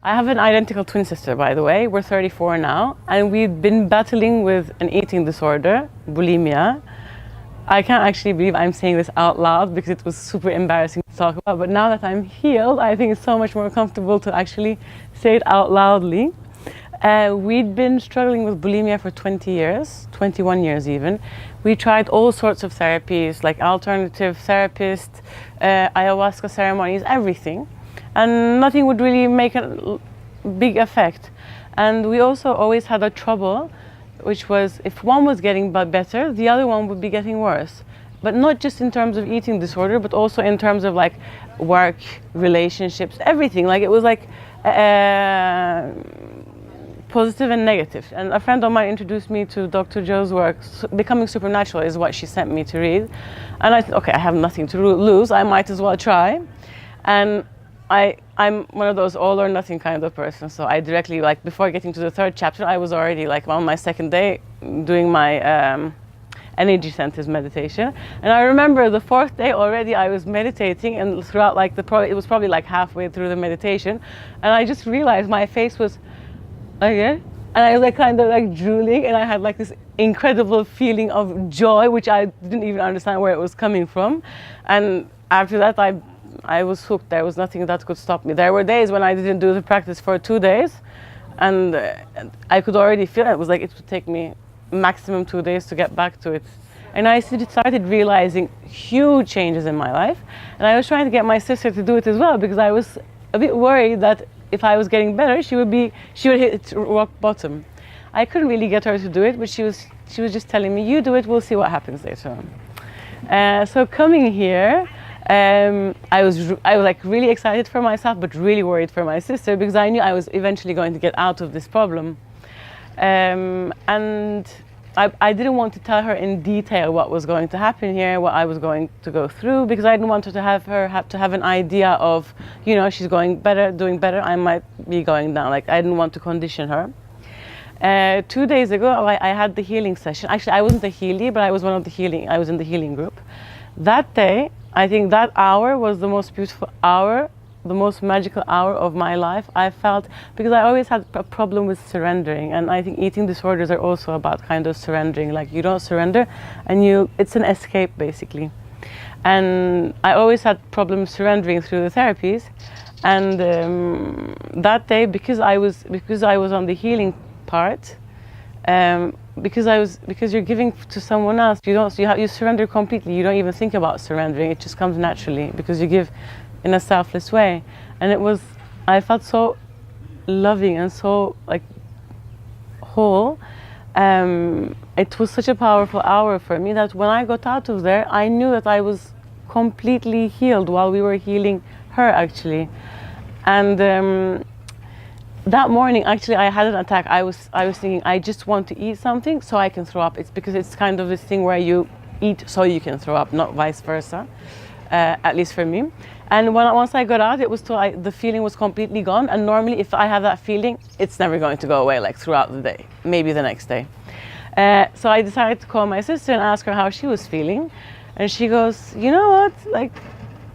I have an identical twin sister, by the way. We're 34 now, and we've been battling with an eating disorder, bulimia. I can't actually believe I'm saying this out loud because it was super embarrassing to talk about, but now that I'm healed, I think it's so much more comfortable to actually say it out loudly. We'd been struggling with bulimia for 20 years, 21 years even. We tried all sorts of therapies, like alternative therapists, ayahuasca ceremonies, everything. And nothing would really make a big effect. And we also always had a trouble, which was if one was getting better, the other one would be getting worse. But not just in terms of eating disorder, but also in terms of like work, relationships, everything. Like it was like positive and negative. And a friend of mine introduced me to Dr. Joe's work. Becoming Supernatural is what she sent me to read. And I thought, okay, I have nothing to lose. I might as well try. And I'm one of those all or nothing kind of person. So I directly, like before getting to the third chapter, I was already like on my second day doing my energy centers meditation. And I remember the fourth day already I was meditating, and throughout like it was probably like halfway through the meditation, and I just realized my face was okay, and I was like kind of like drooling, and I had like this incredible feeling of joy, which I didn't even understand where it was coming from. And after that I was hooked. There was nothing that could stop me. There were days when I didn't do the practice for 2 days, and I could already feel it. It was like it would take me maximum 2 days to get back to it. And I started realizing huge changes in my life. And I was trying to get my sister to do it as well, because I was a bit worried that if I was getting better, she would hit rock bottom. I couldn't really get her to do it, but she was just telling me, you do it, we'll see what happens later on. So coming here, I was like really excited for myself, but really worried for my sister, because I knew I was eventually going to get out of this problem. And I didn't want to tell her in detail what was going to happen here, what I was going to go through, because I didn't want her to have an idea of, you know, she's going better, doing better, I might be going down. Like I didn't want to condition her. 2 days ago, I had the healing session. Actually, I wasn't a healer, but I was I was in the healing group. That day, I think that hour was the most beautiful hour, the most magical hour of my life. I felt, because I always had a problem with surrendering, and I think eating disorders are also about kind of surrendering. Like you don't surrender, and it's an escape basically. And I always had problems surrendering through the therapies. And that day, because I was on the healing part, because you're giving to someone else, you surrender completely. You don't even think about surrendering. It just comes naturally because you give in a selfless way. And I felt so loving and so like whole. It was such a powerful hour for me that when I got out of there, I knew that I was completely healed while we were healing her actually. And that morning, actually, I had an attack. I was thinking, I just want to eat something so I can throw up. It's because it's kind of this thing where you eat so you can throw up, not vice versa, at least for me. And once I got out, the feeling was completely gone. And normally, if I have that feeling, it's never going to go away, like throughout the day, maybe the next day. So I decided to call my sister and ask her how she was feeling. And she goes, you know what, like,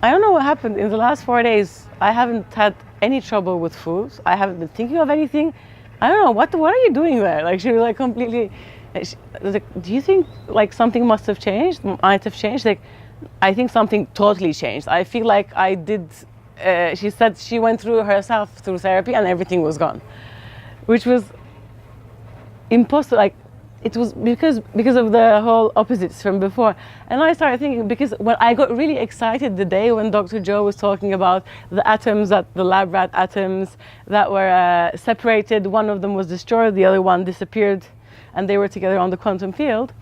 I don't know what happened. In the last 4 days, I haven't had any trouble with food. I haven't been thinking of anything. I don't know, what are you doing there? Like she was like completely, like, do you think like something might have changed? Like, I think something totally changed. I feel like I did, she said she went through herself through therapy and everything was gone, which was impossible. Like, it was because of the whole opposites from before. And I started thinking, because when I got really excited the day when Dr. Joe was talking about the atoms, the lab rat atoms that were separated, one of them was destroyed, the other one disappeared, and they were together on the quantum field.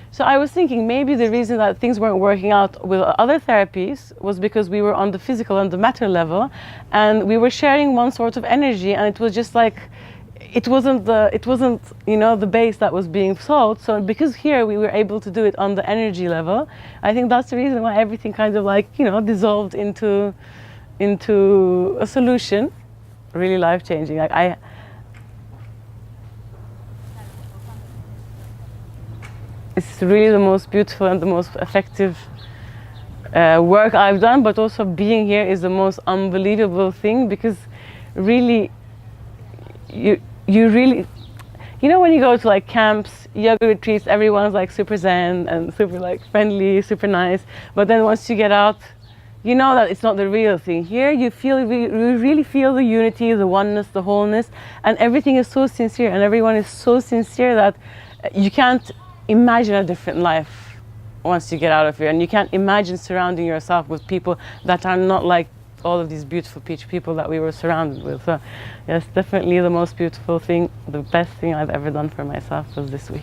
So I was thinking maybe the reason that things weren't working out with other therapies was because we were on the physical and the matter level, and we were sharing one sort of energy, and it was just like, it wasn't the base that was being solved. So because here we were able to do it on the energy level, I think that's the reason why everything kind of like, dissolved into a solution, really life-changing. Like it's really the most beautiful and the most effective work I've done, but also being here is the most unbelievable thing, because really you really, you know, when you go to like camps, yoga retreats, everyone's like super zen and super like friendly, super nice. But then once you get out, you know that it's not the real thing. Here you really feel the unity, the oneness, the wholeness, and everything is so sincere, and everyone is so sincere that you can't imagine a different life once you get out of here. And you can't imagine surrounding yourself with people that are not like all of these beautiful peach people that we were surrounded with. So yes, definitely the most beautiful thing, the best thing I've ever done for myself was this week.